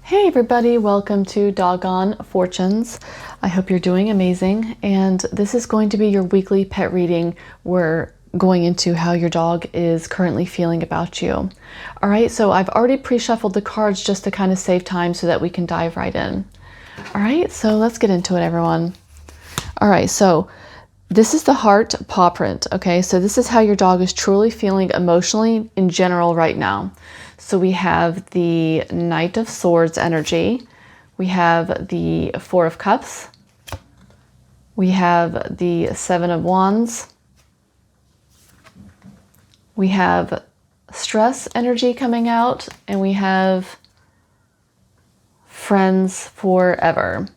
Hey everybody, welcome to Doggone Fortunes. I hope you're doing amazing, and this is going to be your weekly pet reading. We're going into how your dog is currently feeling about you. All right, so I've already pre-shuffled the cards just to kind of save time so that we can dive right in. All right, so let's get into it, everyone. All right, so this is the heart paw print, okay? So this is how your dog is truly feeling emotionally in general right now. So we have the Knight of Swords energy. We have the Four of Cups. We have the Seven of Wands. We have stress energy coming out, and we have friends forever.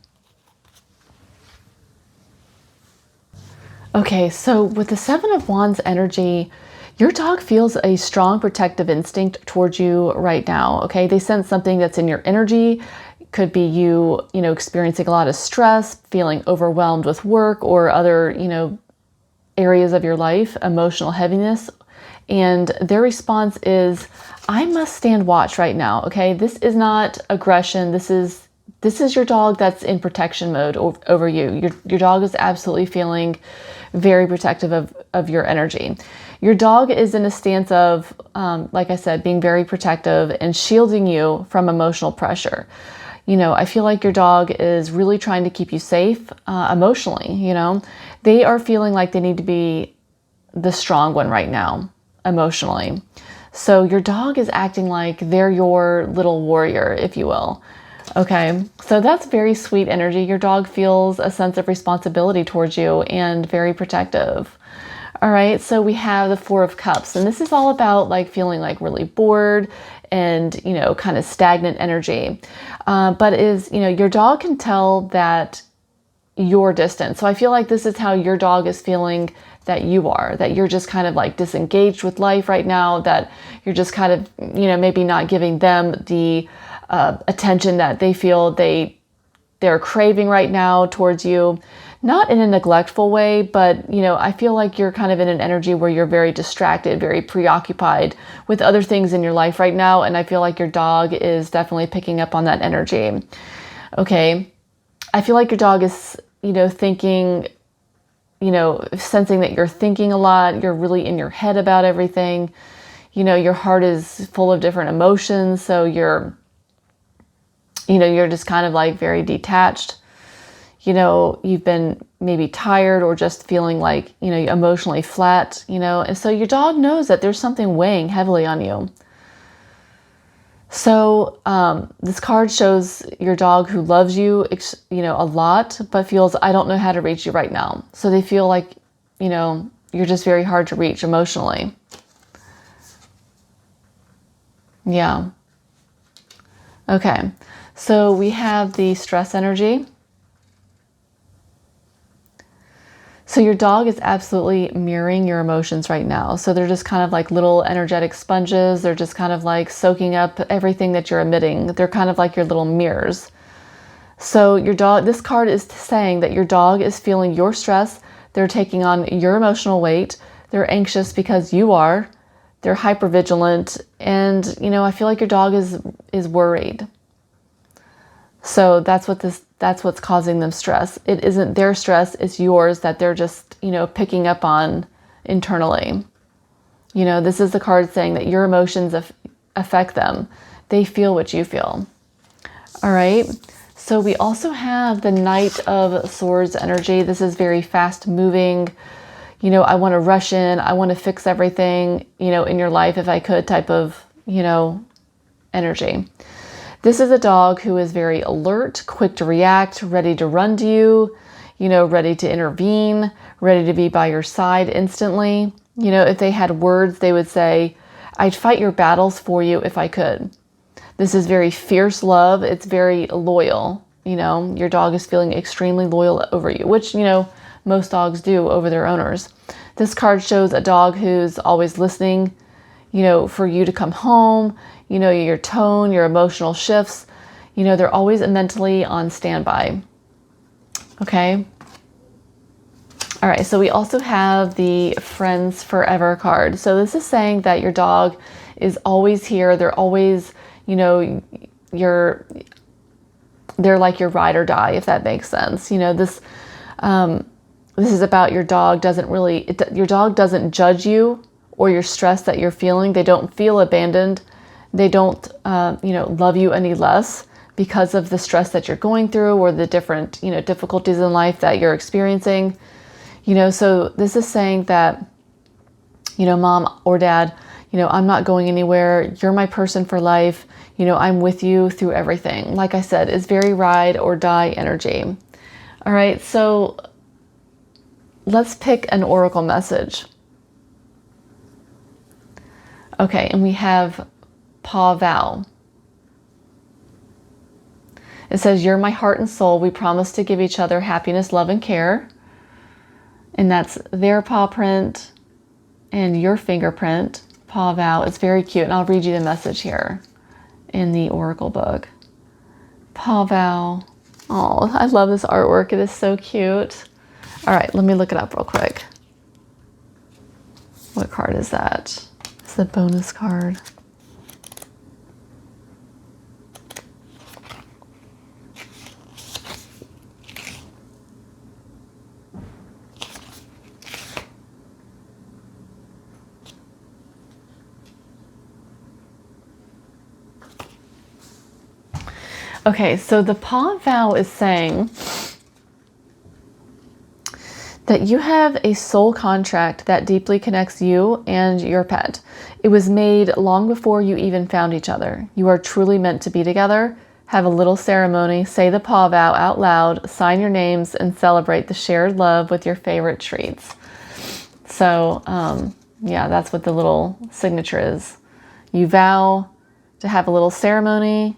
Okay, so with the Seven of Wands energy, your dog feels a strong protective instinct towards you right now, okay? They sense something that's in your energy. It could be you experiencing a lot of stress, feeling overwhelmed with work or other, areas of your life, emotional heaviness. And their response is, I must stand watch right now, okay? This is not aggression. This is your dog that's in protection mode over you. Your dog is absolutely feeling very protective of your energy. Your dog is in a stance of, like I said, being very protective and shielding you from emotional pressure. I feel like your dog is really trying to keep you safe emotionally. They are feeling like they need to be the strong one right now emotionally. So your dog is acting like they're your little warrior, if you will. Okay, so that's very sweet energy. Your dog feels a sense of responsibility towards you and very protective. All right, so we have the Four of Cups, and this is all about feeling really bored and, kind of stagnant energy. But your dog can tell that you're distant. So I feel like this is how your dog is feeling that you're just kind of disengaged with life right now, that you're just kind of, maybe not giving them the attention that they feel they're craving right now towards you. Not in a neglectful way, but I feel like you're kind of in an energy where you're very distracted, very preoccupied with other things in your life right now, and I feel like your dog is definitely picking up on that energy. Okay, I feel like your dog is thinking, sensing that you're thinking a lot, you're really in your head about everything. Your heart is full of different emotions, so you're just kind of very detached. You've been maybe tired or just feeling emotionally flat, and so your dog knows that there's something weighing heavily on you. So this card shows your dog who loves you, a lot, but feels, I don't know how to reach you right now. So they feel like, you're just very hard to reach emotionally. Yeah. Okay. So we have the stress energy. So your dog is absolutely mirroring your emotions right now. So they're just kind of like little energetic sponges. They're just kind of soaking up everything that you're emitting. They're kind of like your little mirrors. So your dog, this card is saying that your dog is feeling your stress. They're taking on your emotional weight. They're anxious because you are. They're hypervigilant. And, I feel like your dog is worried. So that's what's causing them stress. It isn't their stress, it's yours that they're just, picking up on internally. This is the card saying that your emotions affect them. They feel what you feel. All right. So we also have the Knight of Swords energy. This is very fast moving. I want to rush in. I want to fix everything, in your life if I could type of, energy. This is a dog who is very alert, quick to react, ready to run to you, ready to intervene, ready to be by your side instantly. If they had words, they would say, I'd fight your battles for you if I could. This is very fierce love. It's very loyal. Your dog is feeling extremely loyal over you, which, most dogs do over their owners. This card shows a dog who's always listening, for you to come home, your tone, your emotional shifts, they're always mentally on standby. Okay. All right. So we also have the Friends Forever card. So this is saying that your dog is always here. They're always, you're they're like your ride or die, if that makes sense. This is about your dog your dog doesn't judge you or your stress that you're feeling. They don't feel abandoned. They don't, love you any less because of the stress that you're going through or the different, difficulties in life that you're experiencing. So this is saying that, mom or dad, I'm not going anywhere. You're my person for life. I'm with you through everything. Like I said, it's very ride or die energy. All right, so let's pick an oracle message. Okay, and we have Pa Vow. It says, you're my heart and soul. We promise to give each other happiness, love, and care. And that's their paw print and your fingerprint. Pa Vow. It's very cute. And I'll read you the message here in the oracle book. Pa Vow. Oh, I love this artwork. It is so cute. All right, let me look it up real quick. What card is that? It's the bonus card. Okay, so the Pa Vow is saying that you have a soul contract that deeply connects you and your pet. It was made long before you even found each other. You are truly meant to be together. Have a little ceremony, say the Pa Vow out loud, sign your names, and celebrate the shared love with your favorite treats. So, yeah, that's what the little signature is. You vow to have a little ceremony,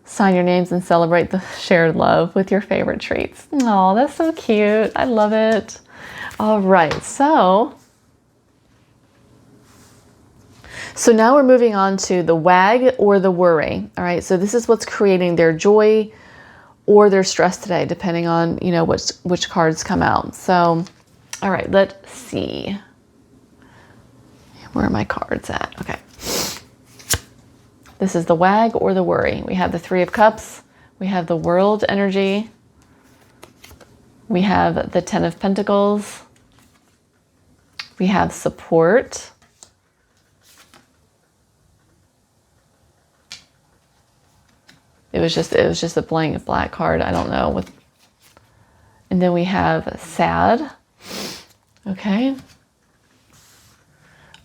sign your names, and celebrate the shared love with your favorite treats. Oh, that's so cute. I love it. All right, so now we're moving on to the wag or the worry. All right, so this is what's creating their joy or their stress today, depending on, which cards come out. So, all right, let's see. Where are my cards at? Okay. This is the wag or the worry. We have the Three of Cups. We have the World energy. We have the Ten of Pentacles. We have support. It was just a blank black card. I don't know. And then we have sad. Okay.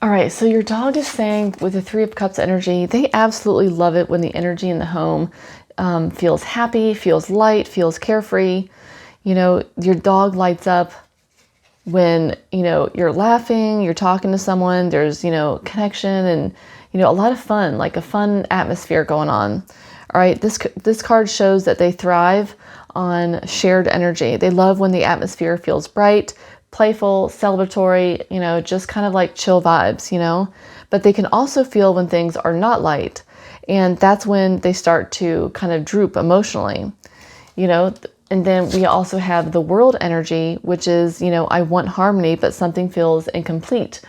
All right, so your dog is saying with the Three of Cups energy, they absolutely love it when the energy in the home feels happy, feels light, feels carefree. Your dog lights up when, you're laughing, you're talking to someone, there's, connection and, a lot of fun, like a fun atmosphere going on. All right, this card shows that they thrive on shared energy. They love when the atmosphere feels bright, playful, celebratory, just kind of like chill vibes, but they can also feel when things are not light. And that's when they start to kind of droop emotionally, and then we also have the World energy, which is, I want harmony, but something feels incomplete,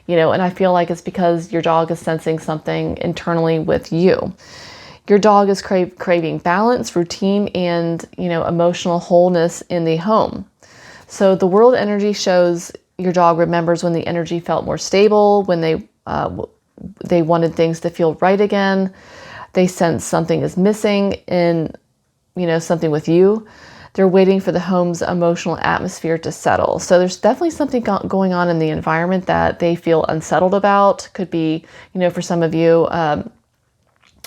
and I feel like it's because your dog is sensing something internally with you. Your dog is craving balance, routine, and, emotional wholeness in the home. So the World energy shows your dog remembers when the energy felt more stable, when they wanted things to feel right again. They sense something is missing in, something with you. They're waiting for the home's emotional atmosphere to settle. So there's definitely something going on in the environment that they feel unsettled about. Could be, for some of you, a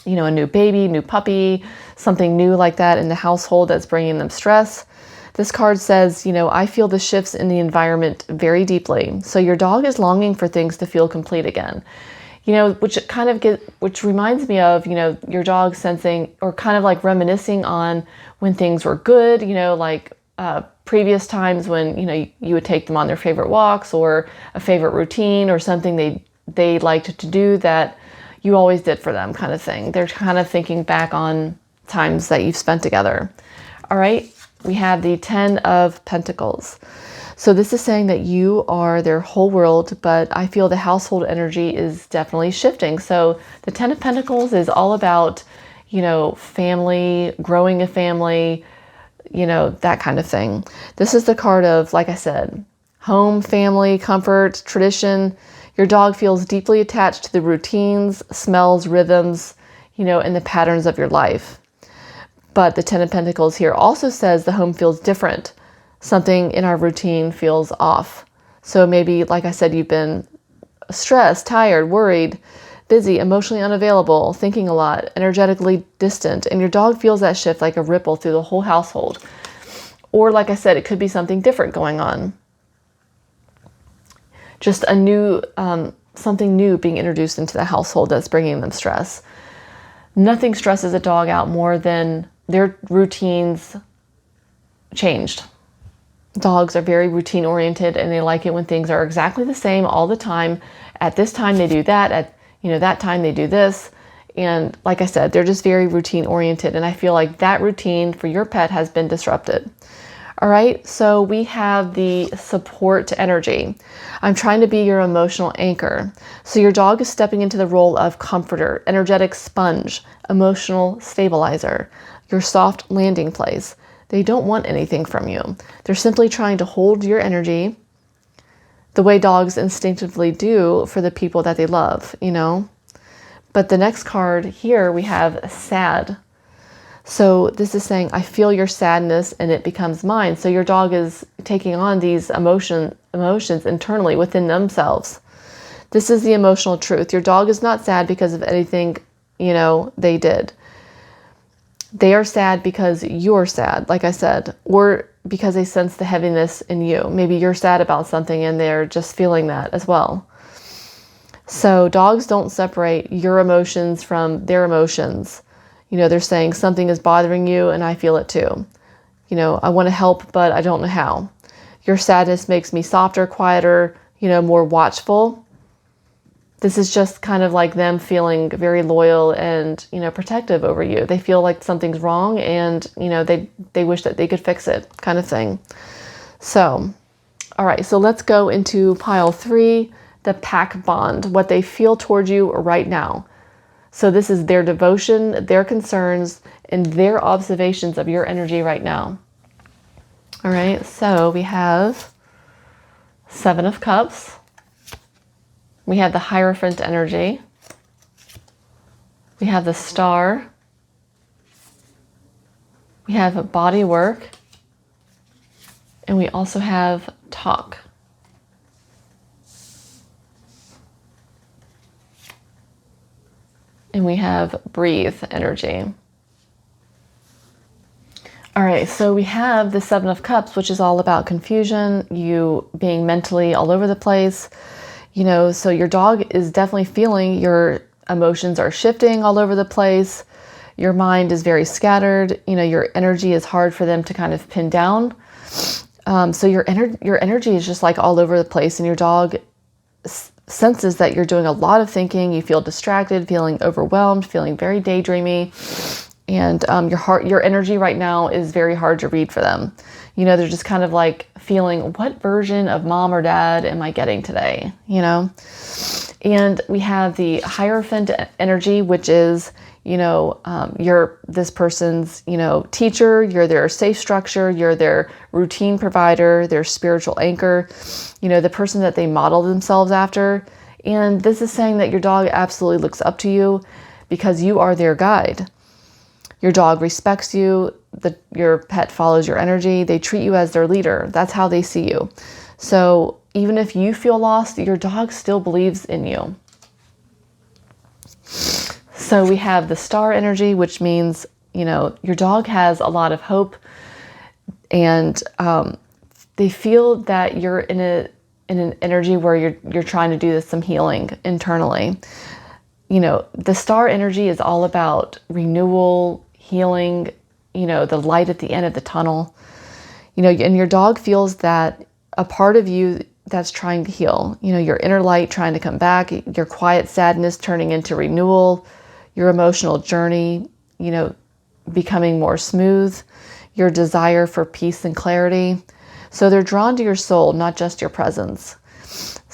new baby, new puppy, something new like that in the household that's bringing them stress. This card says, I feel the shifts in the environment very deeply. So your dog is longing for things to feel complete again, which reminds me of, your dog sensing or kind of like reminiscing on when things were good, like previous times when, you would take them on their favorite walks or a favorite routine or something they liked to do that you always did for them kind of thing. They're kind of thinking back on times that you've spent together. All right. We have the Ten of Pentacles. So this is saying that you are their whole world, but I feel the household energy is definitely shifting. So the Ten of Pentacles is all about, family, growing a family, that kind of thing. This is the card of, like I said, home, family, comfort, tradition. Your dog feels deeply attached to the routines, smells, rhythms, and the patterns of your life. But the Ten of Pentacles here also says the home feels different. Something in our routine feels off. So maybe, like I said, you've been stressed, tired, worried, busy, emotionally unavailable, thinking a lot, energetically distant, and your dog feels that shift like a ripple through the whole household. Or, like I said, it could be something different going on. Just a new, something new being introduced into the household that's bringing them stress. Nothing stresses a dog out more than their routines changed. Dogs are very routine oriented, and they like it when things are exactly the same all the time. At this time they do that, at that time they do this. And like I said, they're just very routine oriented, and I feel like that routine for your pet has been disrupted. All right, so we have the support energy. I'm trying to be your emotional anchor. So your dog is stepping into the role of comforter, energetic sponge, emotional stabilizer, your soft landing place. They don't want anything from you. They're simply trying to hold your energy the way dogs instinctively do for the people that they love, But the next card here, we have sad. So this is saying, I feel your sadness and it becomes mine. So your dog is taking on these emotions internally within themselves. This is the emotional truth. Your dog is not sad because of anything, they did. They are sad because you're sad, like I said, or because they sense the heaviness in you. Maybe you're sad about something and they're just feeling that as well. So dogs don't separate your emotions from their emotions. They're saying something is bothering you and I feel it too. I want to help, but I don't know how. Your sadness makes me softer, quieter, more watchful. This is just kind of like them feeling very loyal and, protective over you. They feel like something's wrong and, they wish that they could fix it, kind of thing. So, all right, so let's go into pile 3, the pack bond, what they feel towards you right now. So this is their devotion, their concerns, and their observations of your energy right now. All right, so we have 7 of Cups. We have the Hierophant energy. We have the Star. We have body work. And we also have talk. And we have breathe energy. All right, so we have the 7 of Cups, which is all about confusion, you being mentally all over the place. So your dog is definitely feeling your emotions are shifting all over the place. Your mind is very scattered. Your energy is hard for them to kind of pin down. So your energy is just like all over the place, and your dog senses that you're doing a lot of thinking. You feel distracted, feeling overwhelmed, feeling very daydreamy. And your energy right now is very hard to read for them. They're just kind of like feeling, what version of mom or dad am I getting today? And we have the Hierophant energy, which is, you're this person's, teacher, you're their safe structure, you're their routine provider, their spiritual anchor, the person that they model themselves after. And this is saying that your dog absolutely looks up to you because you are their guide. Your dog respects you. Your pet follows your energy. They treat you as their leader. That's how they see you. So even if you feel lost, your dog still believes in you. So we have the Star energy, which means, your dog has a lot of hope, and they feel that you're in an energy where you're trying to do some healing internally. The Star energy is all about renewal, healing, the light at the end of the tunnel, and your dog feels that a part of you that's trying to heal, your inner light trying to come back, your quiet sadness turning into renewal, your emotional journey, becoming more smooth, your desire for peace and clarity. So they're drawn to your soul, not just your presence.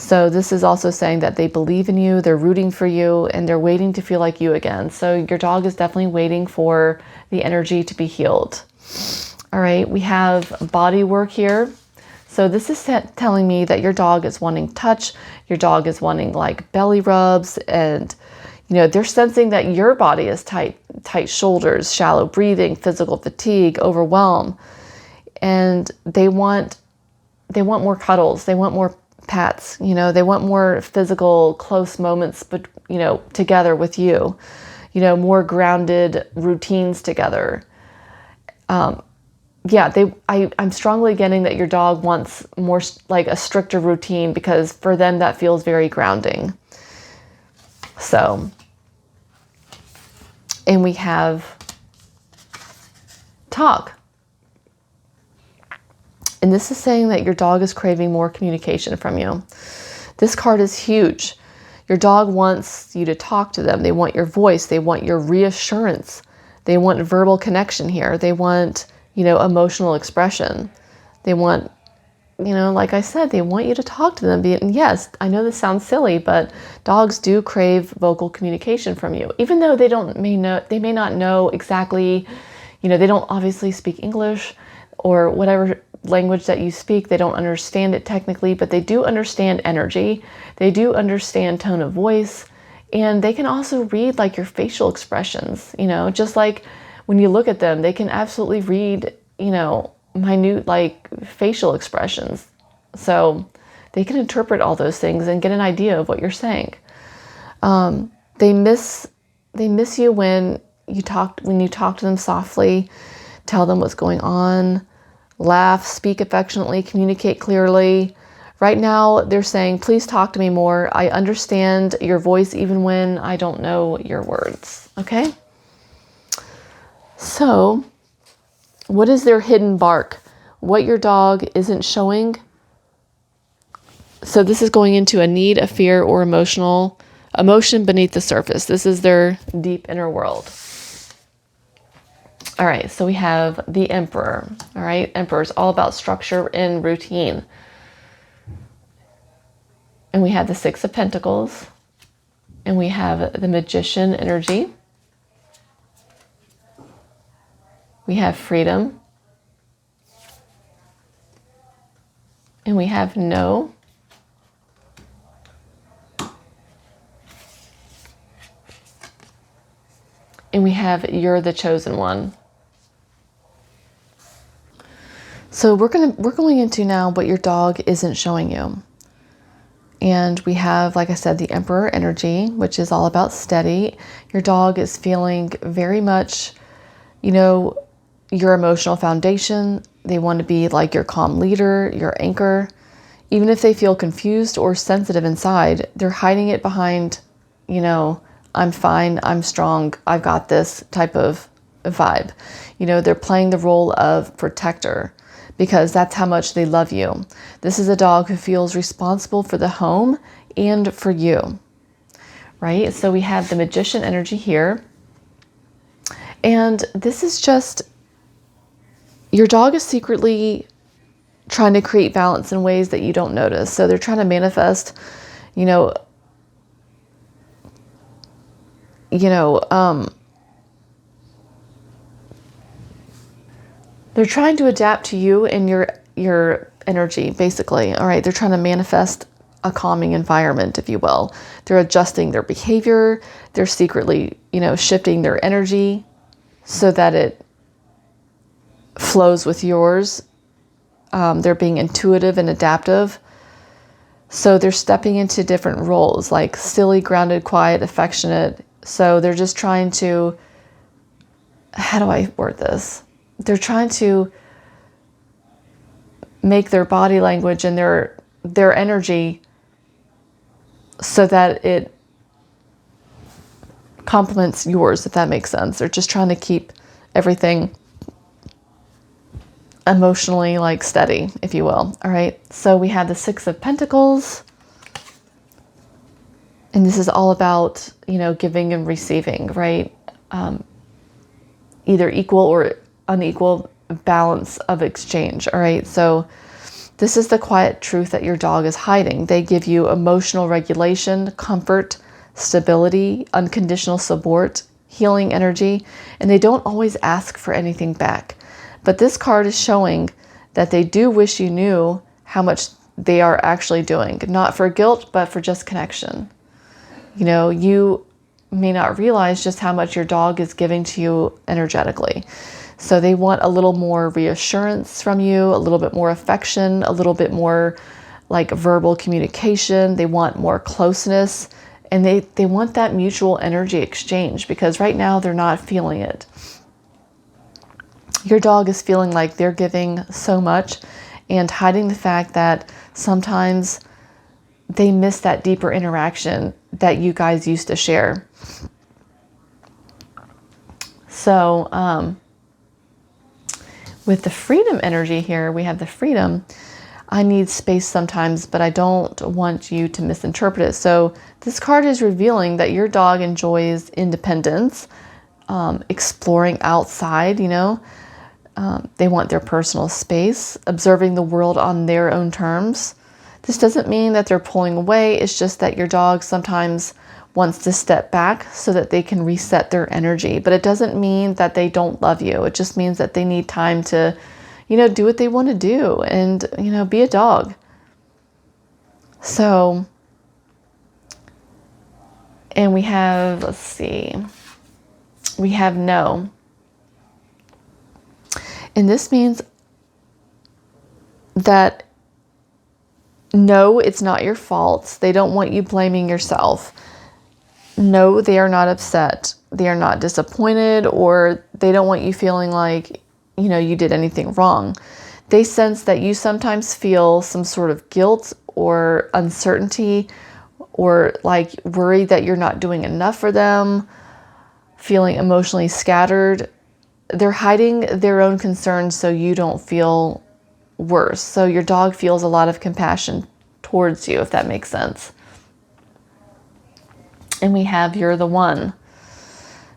So this is also saying that they believe in you, they're rooting for you, and they're waiting to feel like you again. So your dog is definitely waiting for the energy to be healed. All right, we have body work here. So this is telling me that your dog is wanting touch, your dog is wanting like belly rubs, and they're sensing that your body is tight shoulders, shallow breathing, physical fatigue, overwhelm. And they want more cuddles, they want more pats, they want more physical close moments, but together with you, more grounded routines together. I'm strongly getting that your dog wants more like a stricter routine, because for them that feels very grounding. So, and we have talk. And this is saying that your dog is craving more communication from you. This card is huge. Your dog wants you to talk to them. They want your voice. They want your reassurance. They want verbal connection here. They want, emotional expression. They want, like I said, they want you to talk to them. And yes, I know this sounds silly, but dogs do crave vocal communication from you. Even though they may not know exactly, they don't obviously speak English or whatever language that you speak. They don't understand it technically, but they do understand energy. They do understand tone of voice, and they can also read like your facial expressions, just like when you look at them, they can absolutely read, minute like facial expressions. So they can interpret all those things and get an idea of what you're saying. They miss you when you talk to them softly, tell them what's going on, laugh, speak affectionately, communicate clearly. Right now, they're saying, please talk to me more. I understand your voice even when I don't know your words. Okay? So, what is their hidden bark? What your dog isn't showing? So this is going into a need, a fear, or emotion beneath the surface. This is their deep inner world. All right, so we have the Emperor. All right, Emperor is all about structure and routine. And we have the Six of Pentacles. And we have the Magician energy. We have freedom. And we have no. And we have you're the chosen one. So we're going into now what your dog isn't showing you. And we have, like I said, the Emperor energy, which is all about steady. Your dog is feeling very much, your emotional foundation. They want to be like your calm leader, your anchor. Even if they feel confused or sensitive inside, they're hiding it behind, I'm fine, I'm strong, I've got this type of vibe. They're playing the role of protector, because that's how much they love you. This is a dog who feels responsible for the home and for you, right? So we have the Magician energy here. And this is just, your dog is secretly trying to create balance in ways that you don't notice. So they're trying to manifest, they're trying to adapt to you and your energy, basically. All right, they're trying to manifest a calming environment, if you will. They're adjusting their behavior. They're secretly, shifting their energy so that it flows with yours. They're being intuitive and adaptive. So they're stepping into different roles, like silly, grounded, quiet, affectionate. So they're just trying to, how do I word this? They're trying to make their body language and their energy so that it complements yours, if that makes sense. They're just trying to keep everything emotionally like steady, if you will. All right. So we have the Six of Pentacles. And this is all about, giving and receiving, right? Either equal or unequal balance of exchange. All right. So This is the quiet truth that your dog is hiding. They give you emotional regulation, comfort, stability, unconditional support, healing energy, and they don't always ask for anything back. But this card is showing that they do wish you knew how much they are actually doing, not for guilt, but for just connection. You know, you may not realize just how much your dog is giving to you energetically. So they want a little more reassurance from you, a little bit more affection, a little bit more like verbal communication. They want more closeness, and they want that mutual energy exchange, because right now they're not feeling it. Your dog is feeling like they're giving so much and hiding the fact that sometimes they miss that deeper interaction that you guys used to share. So, with the freedom energy here, we have the freedom. I need space sometimes, but I don't want you to misinterpret it. So this card is revealing that your dog enjoys independence, exploring outside, you know. They want their personal space, observing the world on their own terms. This doesn't mean that they're pulling away. It's just that your dog sometimes wants to step back so that they can reset their energy. But it doesn't mean that they don't love you. It just means that they need time to, you know, do what they want to do and, you know, be a dog. So, and we have, let's see, we have no. And this means that no, it's not your fault. They don't want you blaming yourself. No, they are not upset. They are not disappointed, or they don't want you feeling like, you know, you did anything wrong. They sense that you sometimes feel some sort of guilt or uncertainty, or like worried that you're not doing enough for them, feeling emotionally scattered. They're hiding their own concerns so you don't feel worse. So your dog feels a lot of compassion towards you, if that makes sense. And we have you're the one.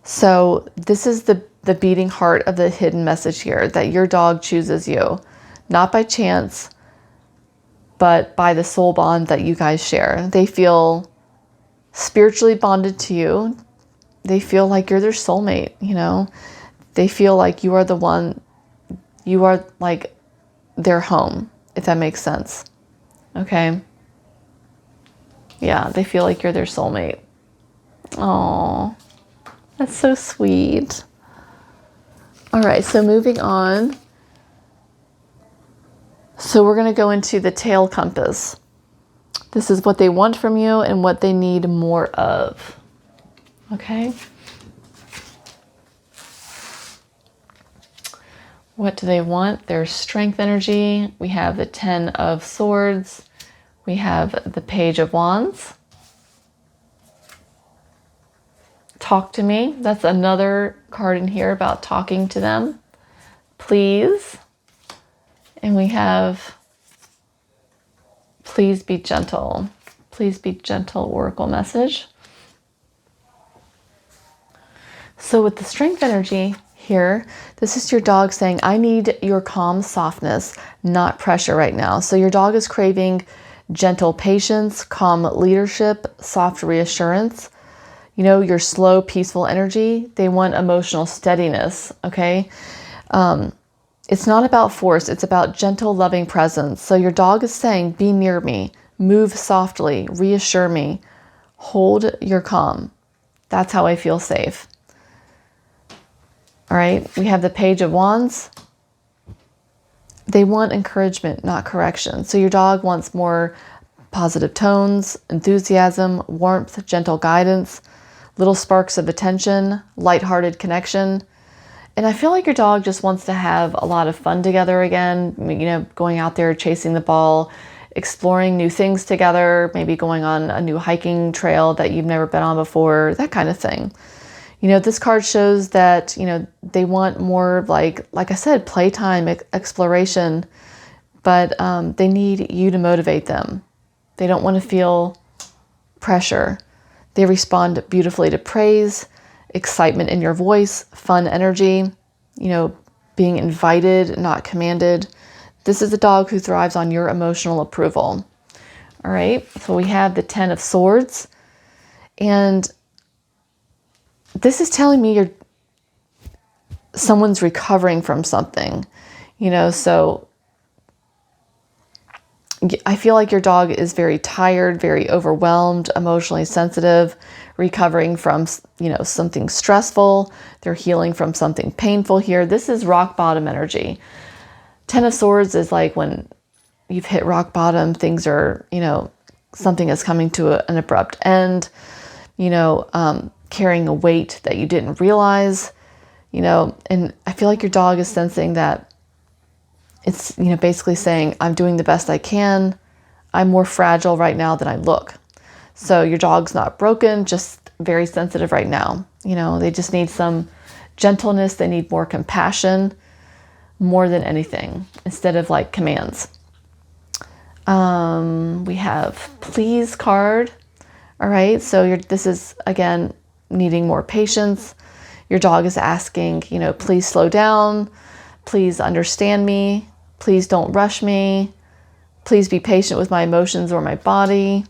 So this is the beating heart of the hidden message here, that your dog chooses you, not by chance, but by the soul bond that you guys share. They feel spiritually bonded to you. They feel like you're their soulmate, you know. They feel like you are the one, you are like their home, if that makes sense. Okay. Yeah, they feel like you're their soulmate. Oh, that's so sweet. All right, so moving on. So we're going to go into the tail compass. This is what they want from you and what they need more of. Okay. What do they want? Their strength energy. We have the 10 of Swords. We have the Page of Wands. Talk to me. That's another card in here about talking to them. Please. And we have please be gentle. Please be gentle, Oracle message. So with the strength energy here, this is your dog saying, I need your calm softness, not pressure right now. So your dog is craving gentle patience, calm leadership, soft reassurance. You know, your slow, peaceful energy. They want emotional steadiness, okay? It's not about force. It's about gentle, loving presence. So your dog is saying, be near me, move softly, reassure me, hold your calm. That's how I feel safe. All right, we have the Page of Wands. They want encouragement, not correction. So your dog wants more positive tones, enthusiasm, warmth, gentle guidance, little sparks of attention, lighthearted connection. And I feel like your dog just wants to have a lot of fun together again, you know, going out there, chasing the ball, exploring new things together, maybe going on a new hiking trail that you've never been on before, that kind of thing. You know, this card shows that, you know, they want more like I said, playtime, exploration, but they need you to motivate them. They don't want to feel pressure. They respond beautifully to praise, excitement in your voice, fun energy, you know, being invited, not commanded. This is a dog who thrives on your emotional approval. All right, so we have the 10 of Swords. And this is telling me someone's recovering from something, so I feel like your dog is very tired, very overwhelmed, emotionally sensitive, recovering from, something stressful. They're healing from something painful here. This is rock bottom energy. 10 of Swords is like when you've hit rock bottom, things are, something is coming to an abrupt end, carrying a weight that you didn't realize, and I feel like your dog is sensing that it's, basically saying, I'm doing the best I can. I'm more fragile right now than I look. So your dog's not broken, just very sensitive right now. They just need some gentleness. They need more compassion more than anything, instead of like commands. We have Please card. All right. So this is, again, needing more patience. Your dog is asking, please slow down. Please understand me. Please don't rush me. Please be patient with my emotions or my body.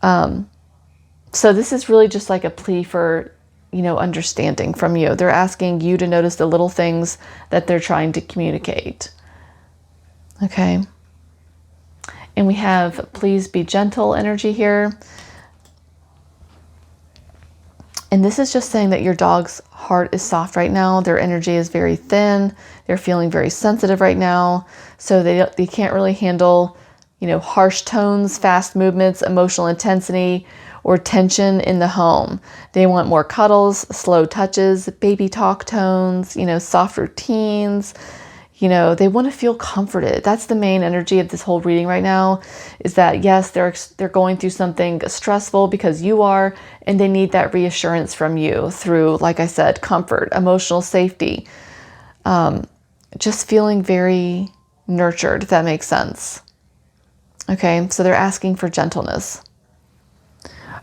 So this is really just like a plea for, understanding from you. They're asking you to notice the little things that they're trying to communicate. Okay. And we have Please be gentle energy here. And this is just saying that your dog's heart is soft right now. Their energy is very thin. They're feeling very sensitive right now. So they can't really handle, harsh tones, fast movements, emotional intensity, or tension in the home. They want more cuddles, slow touches, baby talk tones, soft routines. They want to feel comforted. That's the main energy of this whole reading right now, is that yes, they're going through something stressful because you are, and they need that reassurance from you through, like I said, comfort, emotional safety, just feeling very nurtured, if that makes sense. Okay, so they're asking for gentleness.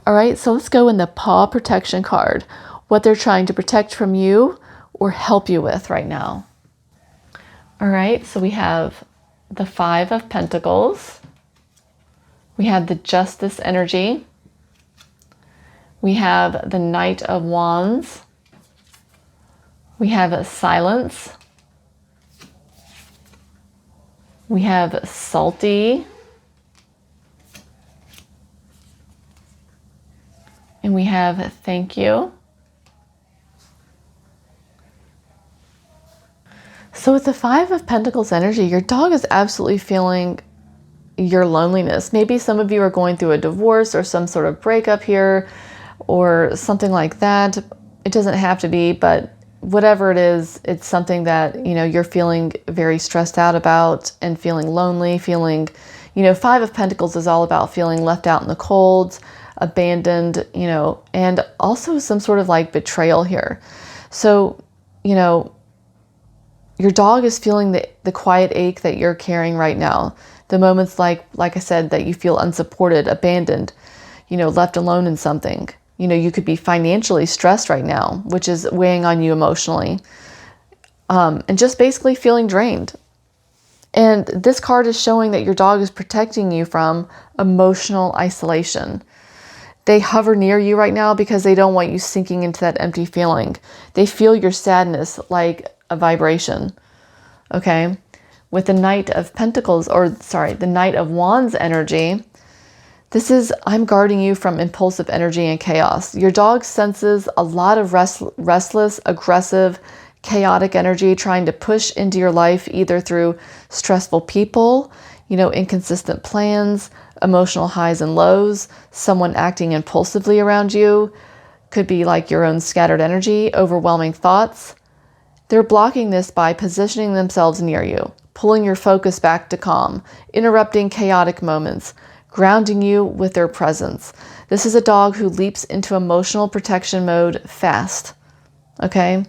All right, so let's go in the Paw Protection card, what they're trying to protect from you or help you with right now. All right, so we have the 5 of Pentacles. We have the Justice energy. We have the Knight of Wands. We have Silence. We have Salty. And we have Thank You. So with the 5 of Pentacles energy, your dog is absolutely feeling your loneliness. Maybe some of you are going through a divorce or some sort of breakup here or something like that. It doesn't have to be, but whatever it is, it's something that, you're feeling very stressed out about and feeling lonely, feeling, 5 of Pentacles is all about feeling left out in the cold, abandoned, and also some sort of like betrayal here. So, your dog is feeling the quiet ache that you're carrying right now. The moments like I said, that you feel unsupported, abandoned, left alone in something. You could be financially stressed right now, which is weighing on you emotionally. And just basically feeling drained. And this card is showing that your dog is protecting you from emotional isolation. They hover near you right now because they don't want you sinking into that empty feeling. They feel your sadness like a vibration. Okay. With the Knight of Pentacles, the Knight of Wands energy, this is, I'm guarding you from impulsive energy and chaos. Your dog senses a lot of restless, aggressive, chaotic energy trying to push into your life, either through stressful people, inconsistent plans, emotional highs and lows, someone acting impulsively around you. Could be like your own scattered energy, overwhelming thoughts. They're blocking this by positioning themselves near you, pulling your focus back to calm, interrupting chaotic moments, grounding you with their presence. This is a dog who leaps into emotional protection mode fast. Okay?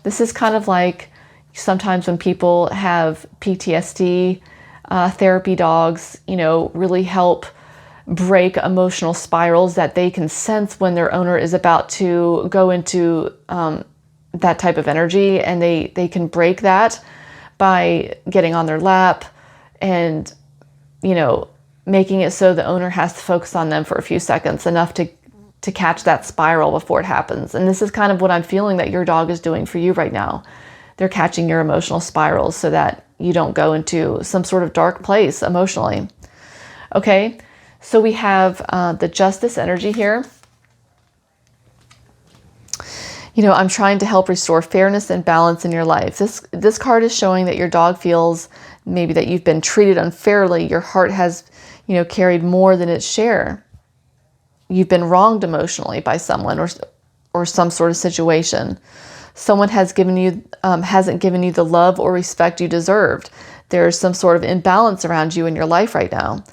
This is kind of like sometimes when people have PTSD, therapy dogs, really help break emotional spirals that they can sense when their owner is about to go into that type of energy, and they can break that by getting on their lap and, making it so the owner has to focus on them for a few seconds, enough to catch that spiral before it happens. And this is kind of what I'm feeling that your dog is doing for you right now. They're catching your emotional spirals so that you don't go into some sort of dark place emotionally. Okay, so we have the justice energy here. I'm trying to help restore fairness and balance in your life. This card is showing that your dog feels maybe that you've been treated unfairly. Your heart has, carried more than its share. You've been wronged emotionally by someone or some sort of situation. Someone hasn't given you the love or respect you deserved. There's some sort of imbalance around you in your life right now.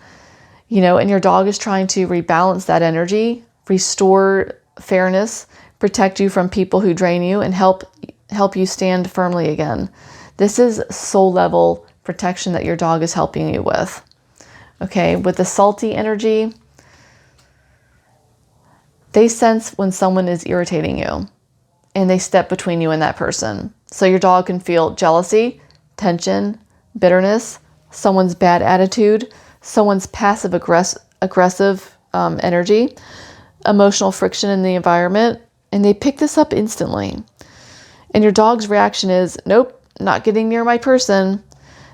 And your dog is trying to rebalance that energy, restore fairness, protect you from people who drain you, and help you stand firmly again. This is soul level protection that your dog is helping you with. Okay, with the salty energy, they sense when someone is irritating you and they step between you and that person. So your dog can feel jealousy, tension, bitterness, someone's bad attitude, someone's passive aggressive energy, emotional friction in the environment, and they pick this up instantly. And your dog's reaction is, nope, not getting near my person.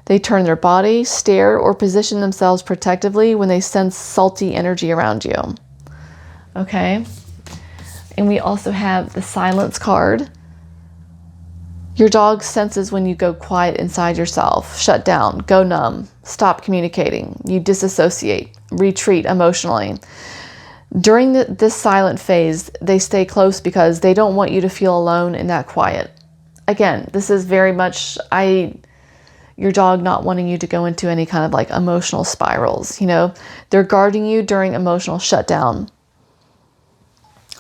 They turn their body, stare, or position themselves protectively when they sense salty energy around you. Okay? And we also have the silence card. Your dog senses when you go quiet inside yourself, shut down, go numb, stop communicating. You disassociate, retreat emotionally. During this silent phase, they stay close because they don't want you to feel alone in that quiet. Again, this is very much your dog not wanting you to go into any kind of like emotional spirals. They're guarding you during emotional shutdown.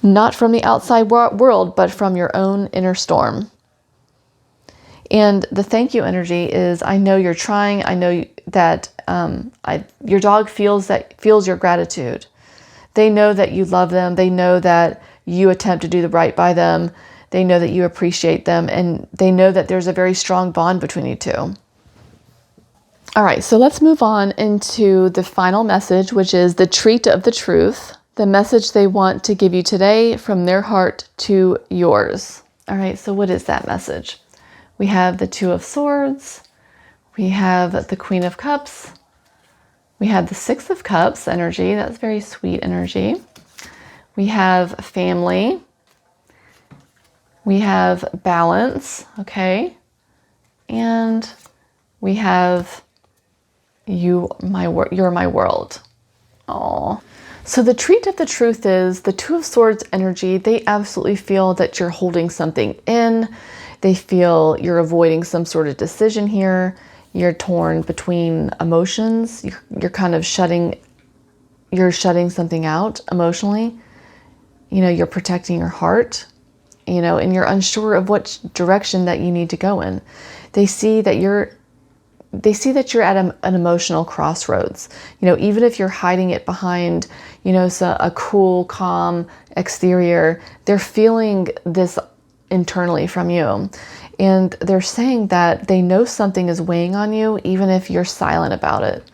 Not from the outside world, but from your own inner storm. And the thank you energy is, I know you're trying. I know that your dog feels your gratitude. They know that you love them. They know that you attempt to do the right by them. They know that you appreciate them. And they know that there's a very strong bond between you two. All right, so let's move on into the final message, which is the treat of the truth, the message they want to give you today from their heart to yours. All right, so what is that message? We have the Two of Swords. We have the Queen of Cups. We have the Six of Cups energy. That's very sweet energy. We have family. We have balance, okay? And we have you're my world. Oh. So the treat of the truth is the Two of Swords energy. They absolutely feel that you're holding something in. They feel you're avoiding some sort of decision here. You're torn between emotions. You're kind of shutting something out emotionally. You're protecting your heart, and you're unsure of what direction that you need to go in. They see that you're at an emotional crossroads. Even if you're hiding it behind, a cool, calm exterior, they're feeling this internally from you. And they're saying that they know something is weighing on you, even if you're silent about it.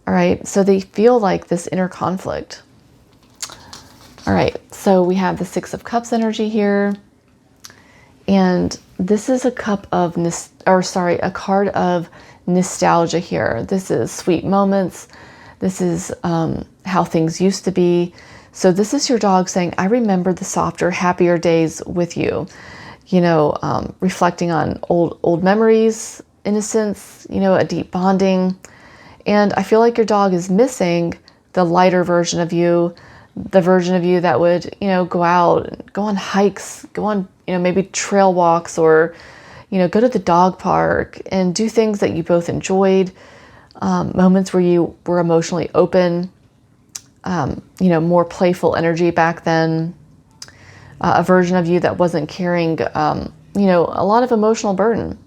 All right. So they feel like this inner conflict. All right. So we have the Six of Cups energy here. And this is a card of nostalgia here. This is sweet moments. This is how things used to be. So this is your dog saying, I remember the softer, happier days with you. Reflecting on old memories, innocence, a deep bonding. And I feel like your dog is missing the lighter version of you, the version of you that would, go out, go on hikes, go on, maybe trail walks, or, go to the dog park and do things that you both enjoyed, moments where you were emotionally open, more playful energy back then, a version of you that wasn't carrying, a lot of emotional burden,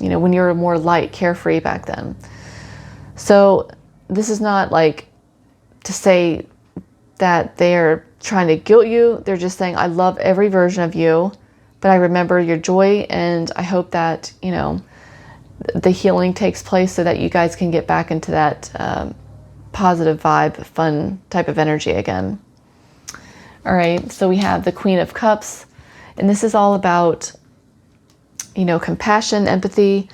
when you were more light, carefree back then. So this is not like to say that they're trying to guilt you. They're just saying, I love every version of you, but I remember your joy, and I hope that, the healing takes place so that you guys can get back into that positive vibe, fun type of energy again. All right, so we have the Queen of Cups, and this is all about, you know, compassion, empathy.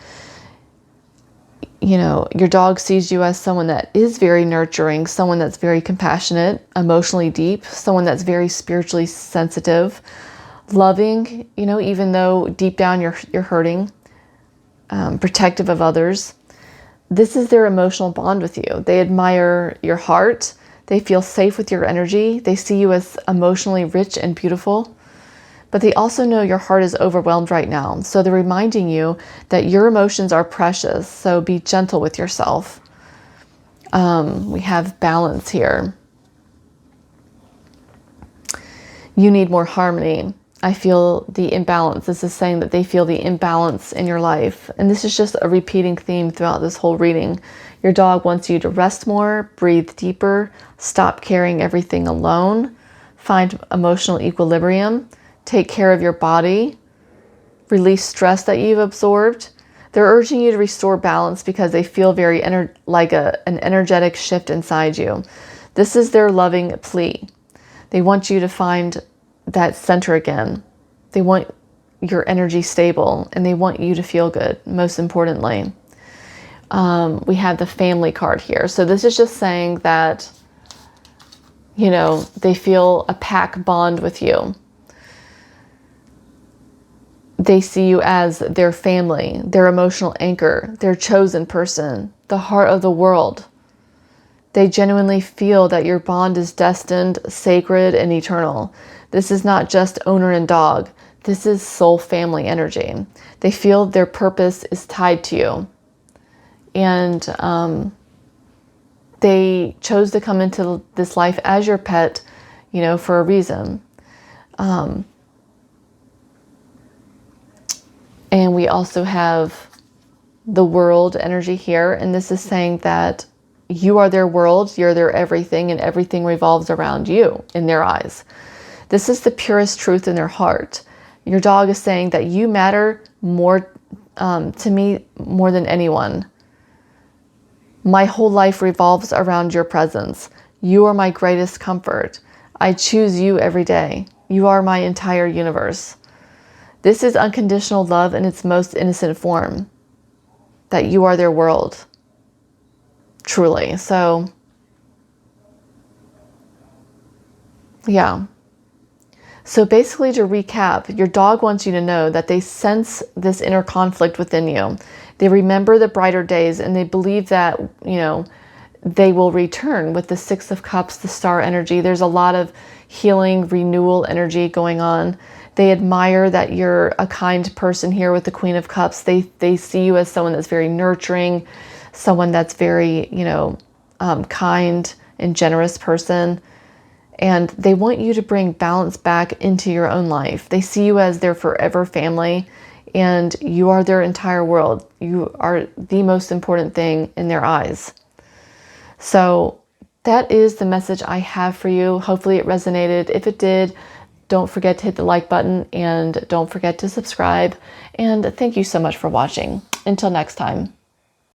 You know, your dog sees you as someone that is very nurturing, someone that's very compassionate, emotionally deep, someone that's very spiritually sensitive, loving, you know, even though deep down you're hurting, protective of others. This is their emotional bond with you. They admire your heart. They feel safe with your energy. They see you as emotionally rich and beautiful. But they also know your heart is overwhelmed right now. So they're reminding you that your emotions are precious. So be gentle with yourself. We have balance here. You need more harmony. I feel the imbalance. This is saying that they feel the imbalance in your life. And this is just a repeating theme throughout this whole reading. Your dog wants you to rest more, breathe deeper, stop carrying everything alone, find emotional equilibrium, take care of your body, release stress that you've absorbed. They're urging you to restore balance because they feel very like an energetic shift inside you. This is their loving plea. They want you to find that center again. They want your energy stable, and they want you to feel good, most importantly. We have the family card here. So this is just saying that, you know, they feel a pack bond with you. They see you as their family, their emotional anchor, their chosen person, the heart of the world. They genuinely feel that your bond is destined, sacred, and eternal. This is not just owner and dog. This is soul family energy. They feel their purpose is tied to you. And they chose to come into this life as your pet, you know, for a reason. And we also have the world energy here. And this is saying that you are their world, you're their everything, and everything revolves around you in their eyes. This is the purest truth in their heart. Your dog is saying that you matter more to me more than anyone. My whole life revolves around your presence. You are my greatest comfort. I choose you every day. You are my entire universe. This is unconditional love in its most innocent form. That you are their world. Truly. So, yeah. So basically, to recap, your dog wants you to know that they sense this inner conflict within you. They remember the brighter days, and they believe that, you know, they will return with the Six of Cups, the star energy. There's a lot of healing, renewal energy going on. They admire that you're a kind person here with the Queen of Cups. They see you as someone that's very nurturing, someone that's very, you know, kind and generous person. And they want you to bring balance back into your own life. They see you as their forever family, and you are their entire world. You are the most important thing in their eyes. So that is the message I have for you. Hopefully it resonated. If it did, don't forget to hit the like button, and don't forget to subscribe. And thank you so much for watching. Until next time.